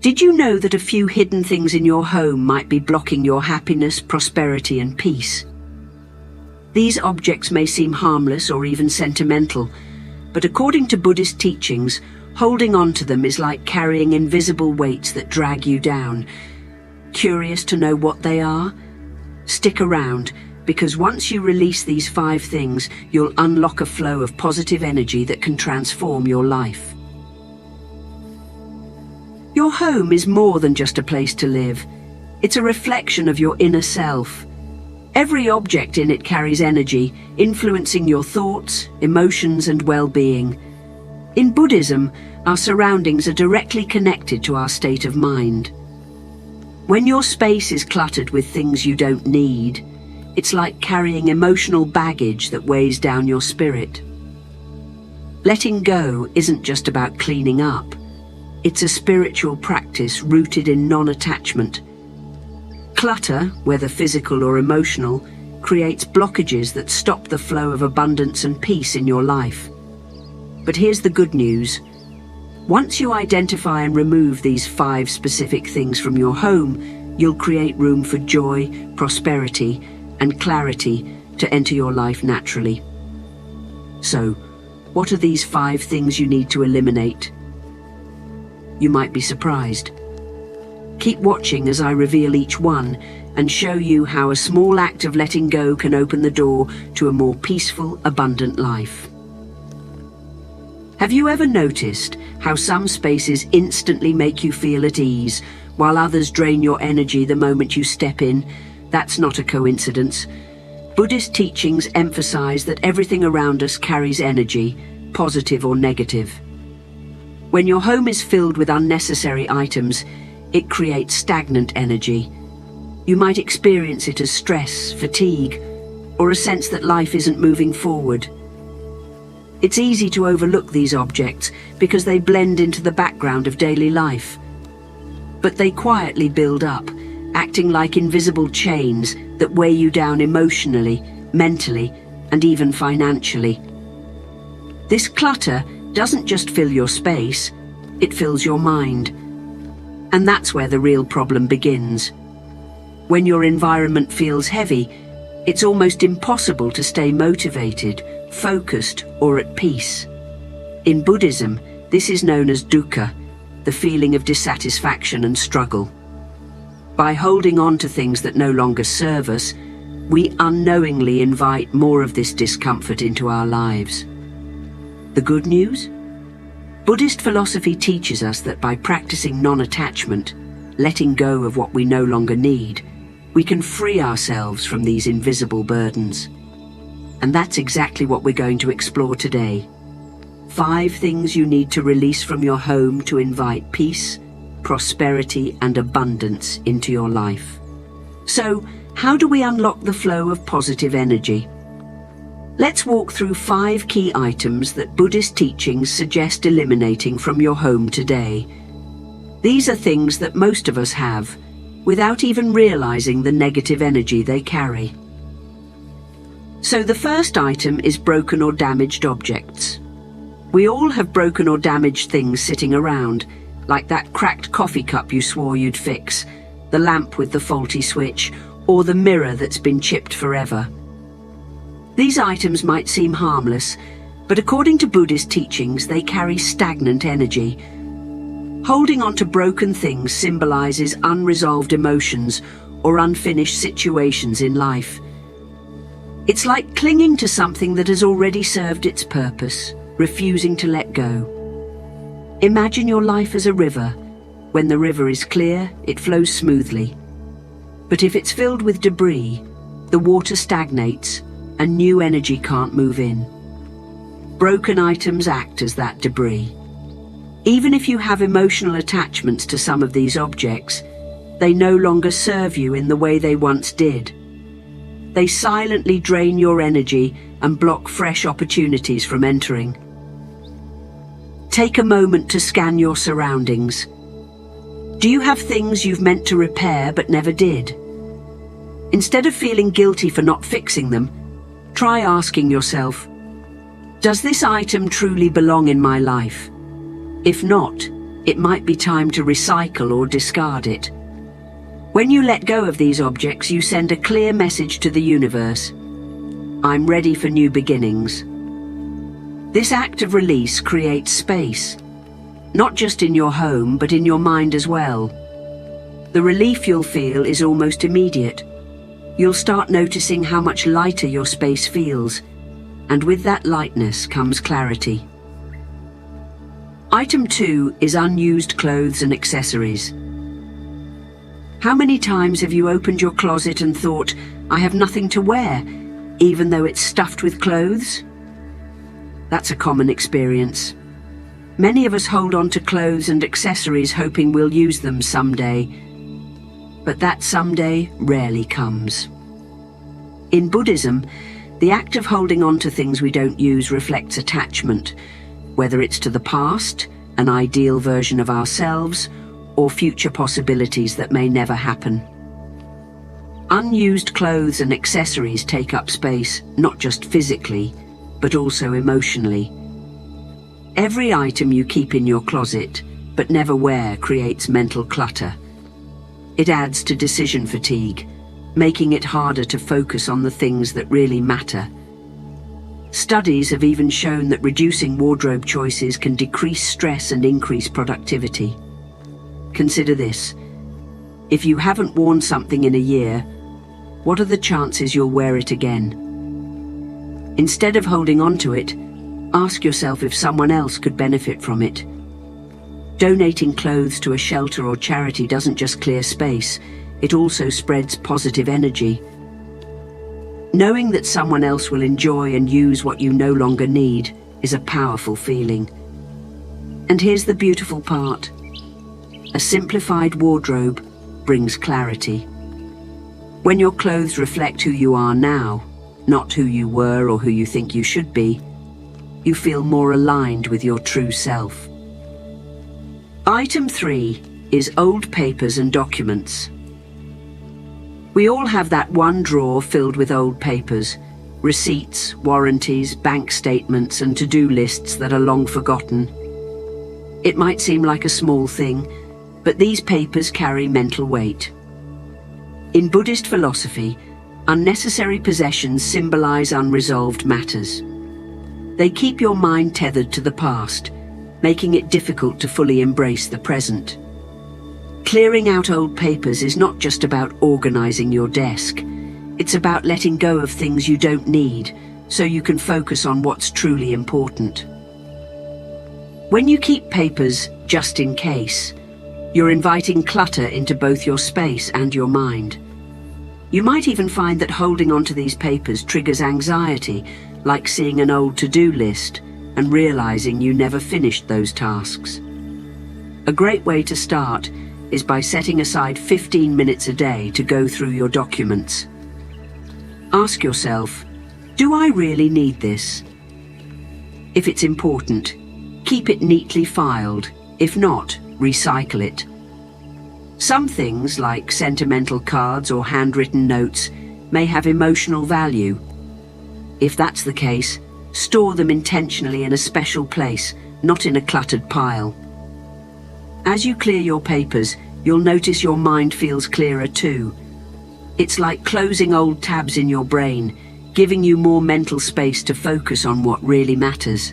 Did you know that a few hidden things in your home might be blocking your happiness, prosperity, and peace? These objects may seem harmless or even sentimental, but according to Buddhist teachings, holding on to them is like carrying invisible weights that drag you down. Curious to know what they are? Stick around, because once you release these 5 things, you'll unlock a flow of positive energy that can transform your life. Your home is more than just a place to live. It's a reflection of your inner self. Every object in it carries energy, influencing your thoughts, emotions, and well-being. In Buddhism, our surroundings are directly connected to our state of mind. When your space is cluttered with things you don't need, it's like carrying emotional baggage that weighs down your spirit. Letting go isn't just about cleaning up. It's a spiritual practice rooted in non-attachment. Clutter, whether physical or emotional, creates blockages that stop the flow of abundance and peace in your life. But here's the good news. Once you identify and remove these 5 specific things from your home, you'll create room for joy, prosperity, and clarity to enter your life naturally. So, what are these 5 things you need to eliminate? You might be surprised. Keep watching as I reveal each one and show you how a small act of letting go can open the door to a more peaceful, abundant life. Have you ever noticed how some spaces instantly make you feel at ease, while others drain your energy the moment you step in? That's not a coincidence. Buddhist teachings emphasize that everything around us carries energy, positive or negative. When your home is filled with unnecessary items, it creates stagnant energy. You might experience it as stress, fatigue, or a sense that life isn't moving forward. It's easy to overlook these objects because they blend into the background of daily life. But they quietly build up, acting like invisible chains that weigh you down emotionally, mentally, and even financially. This clutter doesn't just fill your space, it fills your mind. And that's where the real problem begins. When your environment feels heavy, it's almost impossible to stay motivated, focused, or at peace. In Buddhism, this is known as dukkha, the feeling of dissatisfaction and struggle. By holding on to things that no longer serve us, we unknowingly invite more of this discomfort into our lives. The good news? Buddhist philosophy teaches us that by practicing non-attachment, letting go of what we no longer need, we can free ourselves from these invisible burdens. And that's exactly what we're going to explore today. 5 things you need to release from your home to invite peace, prosperity, and abundance into your life. So, how do we unlock the flow of positive energy? Let's walk through 5 key items that Buddhist teachings suggest eliminating from your home today. These are things that most of us have, without even realizing the negative energy they carry. So the first item is broken or damaged objects. We all have broken or damaged things sitting around, like that cracked coffee cup you swore you'd fix, the lamp with the faulty switch, or the mirror that's been chipped forever. These items might seem harmless, but according to Buddhist teachings, they carry stagnant energy. Holding on to broken things symbolizes unresolved emotions or unfinished situations in life. It's like clinging to something that has already served its purpose, refusing to let go. Imagine your life as a river. When the river is clear, it flows smoothly. But if it's filled with debris, the water stagnates and new energy can't move in. Broken items act as that debris. Even if you have emotional attachments to some of these objects, they no longer serve you in the way they once did. They silently drain your energy and block fresh opportunities from entering. Take a moment to scan your surroundings. Do you have things you've meant to repair but never did? Instead of feeling guilty for not fixing them, try asking yourself, does this item truly belong in my life? If not, it might be time to recycle or discard it. When you let go of these objects, you send a clear message to the universe. I'm ready for new beginnings. This act of release creates space, not just in your home, but in your mind as well. The relief you'll feel is almost immediate. You'll start noticing how much lighter your space feels, and with that lightness comes clarity. Item 2 is unused clothes and accessories. How many times have you opened your closet and thought, I have nothing to wear, even though it's stuffed with clothes? That's a common experience. Many of us hold on to clothes and accessories hoping we'll use them someday, but that someday rarely comes. In Buddhism, the act of holding on to things we don't use reflects attachment, whether it's to the past, an ideal version of ourselves, or future possibilities that may never happen. Unused clothes and accessories take up space, not just physically, but also emotionally. Every item you keep in your closet, but never wear, creates mental clutter. It adds to decision fatigue, making it harder to focus on the things that really matter. Studies have even shown that reducing wardrobe choices can decrease stress and increase productivity. Consider this. If you haven't worn something in a year, what are the chances you'll wear it again? Instead of holding on to it, ask yourself if someone else could benefit from it. Donating clothes to a shelter or charity doesn't just clear space, it also spreads positive energy. Knowing that someone else will enjoy and use what you no longer need is a powerful feeling. And here's the beautiful part. A simplified wardrobe brings clarity. When your clothes reflect who you are now, not who you were or who you think you should be, you feel more aligned with your true self. Item 3 is old papers and documents. We all have that one drawer filled with old papers, receipts, warranties, bank statements, and to-do lists that are long forgotten. It might seem like a small thing, but these papers carry mental weight. In Buddhist philosophy, unnecessary possessions symbolize unresolved matters. They keep your mind tethered to the past, making it difficult to fully embrace the present. Clearing out old papers is not just about organizing your desk. It's about letting go of things you don't need, so you can focus on what's truly important. When you keep papers just in case, you're inviting clutter into both your space and your mind. You might even find that holding onto these papers triggers anxiety, like seeing an old to-do list and realizing you never finished those tasks. A great way to start is by setting aside 15 minutes a day to go through your documents. Ask yourself, do I really need this? If it's important, keep it neatly filed. If not, recycle it. Some things, like sentimental cards or handwritten notes, may have emotional value. If that's the case, store them intentionally in a special place, not in a cluttered pile. As you clear your papers, you'll notice your mind feels clearer too. It's like closing old tabs in your brain, giving you more mental space to focus on what really matters.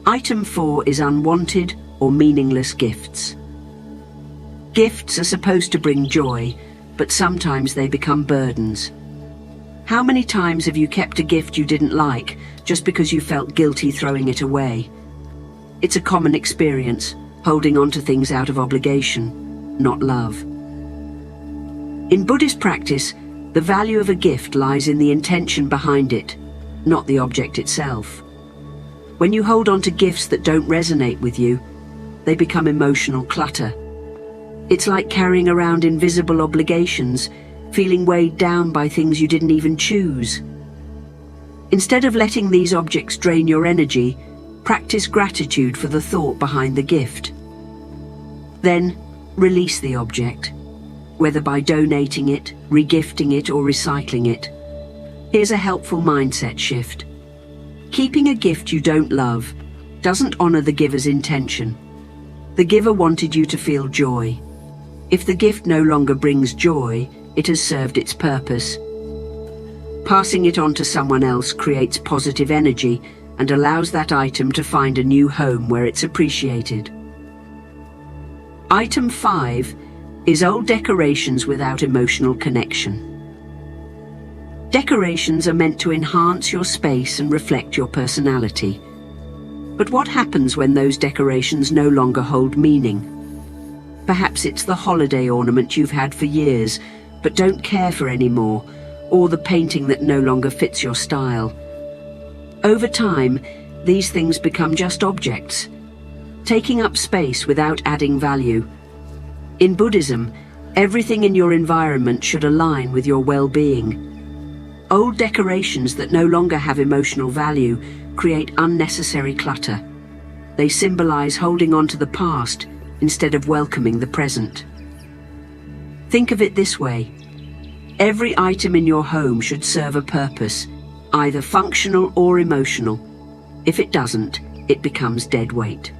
Item 4 is unwanted or meaningless gifts. Gifts are supposed to bring joy, but sometimes they become burdens. How many times have you kept a gift you didn't like just because you felt guilty throwing it away? It's a common experience, holding on to things out of obligation, not love. In Buddhist practice, the value of a gift lies in the intention behind it, not the object itself. When you hold on to gifts that don't resonate with you, they become emotional clutter. It's like carrying around invisible obligations, feeling weighed down by things you didn't even choose. Instead of letting these objects drain your energy, practice gratitude for the thought behind the gift. Then, release the object, whether by donating it, regifting it, or recycling it. Here's a helpful mindset shift. Keeping a gift you don't love doesn't honor the giver's intention. The giver wanted you to feel joy. If the gift no longer brings joy, it has served its purpose. Passing it on to someone else creates positive energy and allows that item to find a new home where it's appreciated. Item 5 is old decorations without emotional connection. Decorations are meant to enhance your space and reflect your personality. But what happens when those decorations no longer hold meaning? Perhaps it's the holiday ornament you've had for years, but don't care for anymore, or the painting that no longer fits your style. Over time, these things become just objects, taking up space without adding value. In Buddhism, everything in your environment should align with your well-being. Old decorations that no longer have emotional value create unnecessary clutter. They symbolize holding on to the past instead of welcoming the present. Think of it this way. Every item in your home should serve a purpose, either functional or emotional. If it doesn't, it becomes dead weight.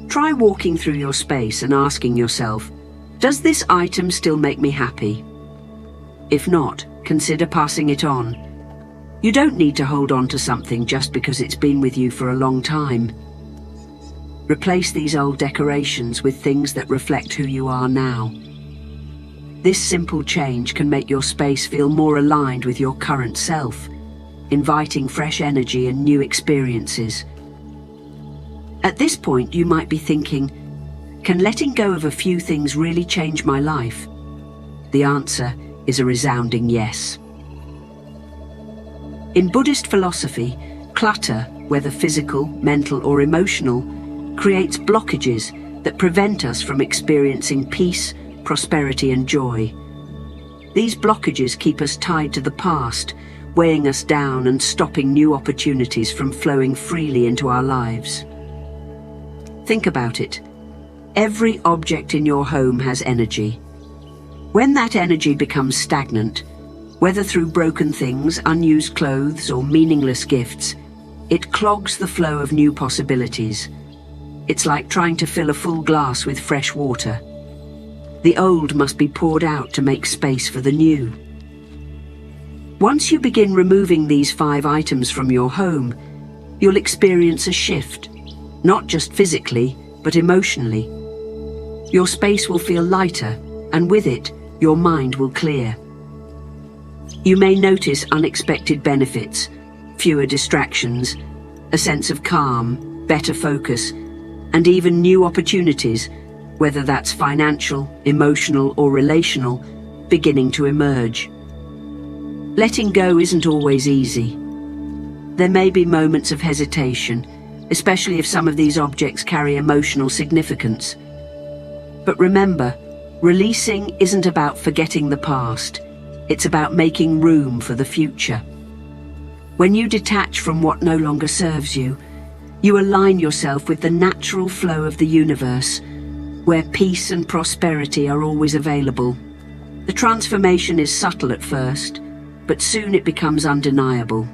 Try walking through your space and asking yourself, does this item still make me happy? If not, consider passing it on. You don't need to hold on to something just because it's been with you for a long time. Replace these old decorations with things that reflect who you are now. This simple change can make your space feel more aligned with your current self, inviting fresh energy and new experiences. At this point, you might be thinking, can letting go of a few things really change my life? The answer is a resounding yes. In Buddhist philosophy, clutter, whether physical, mental, or emotional, creates blockages that prevent us from experiencing peace, prosperity, and joy. These blockages keep us tied to the past, weighing us down and stopping new opportunities from flowing freely into our lives. Think about it. Every object in your home has energy. When that energy becomes stagnant, whether through broken things, unused clothes, or meaningless gifts, it clogs the flow of new possibilities. It's like trying to fill a full glass with fresh water. The old must be poured out to make space for the new. Once you begin removing these 5 items from your home, you'll experience a shift, not just physically, but emotionally. Your space will feel lighter, and with it, your mind will clear. You may notice unexpected benefits, fewer distractions, a sense of calm, better focus, and even new opportunities, whether that's financial, emotional, or relational, beginning to emerge. Letting go isn't always easy. There may be moments of hesitation, especially if some of these objects carry emotional significance. But remember, releasing isn't about forgetting the past. It's about making room for the future. When you detach from what no longer serves you, you align yourself with the natural flow of the universe, where peace and prosperity are always available. The transformation is subtle at first, but soon it becomes undeniable.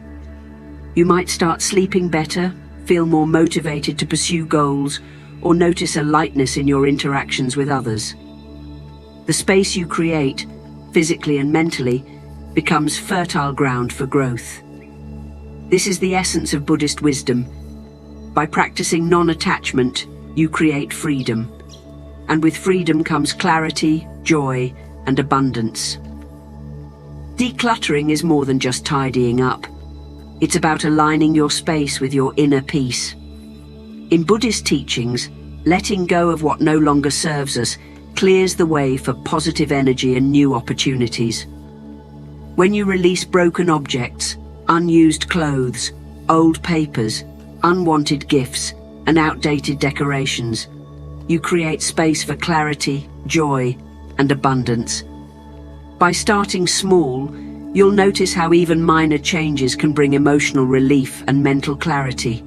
You might start sleeping better, feel more motivated to pursue goals, or notice a lightness in your interactions with others. The space you create, physically and mentally, becomes fertile ground for growth. This is the essence of Buddhist wisdom. By practicing non-attachment, you create freedom. And with freedom comes clarity, joy, and abundance. Decluttering is more than just tidying up. It's about aligning your space with your inner peace. In Buddhist teachings, letting go of what no longer serves us clears the way for positive energy and new opportunities. When you release broken objects, unused clothes, old papers, unwanted gifts, and outdated decorations, you create space for clarity, joy, and abundance. By starting small, you'll notice how even minor changes can bring emotional relief and mental clarity.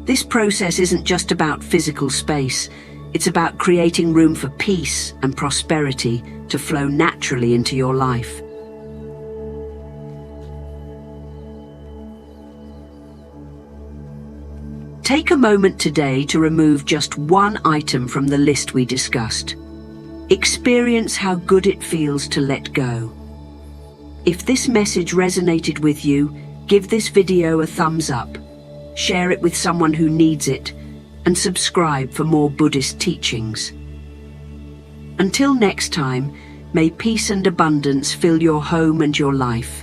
This process isn't just about physical space, it's about creating room for peace and prosperity to flow naturally into your life. Take a moment today to remove just one item from the list we discussed. Experience how good it feels to let go. If this message resonated with you, give this video a thumbs up, share it with someone who needs it, and subscribe for more Buddhist teachings. Until next time, may peace and abundance fill your home and your life.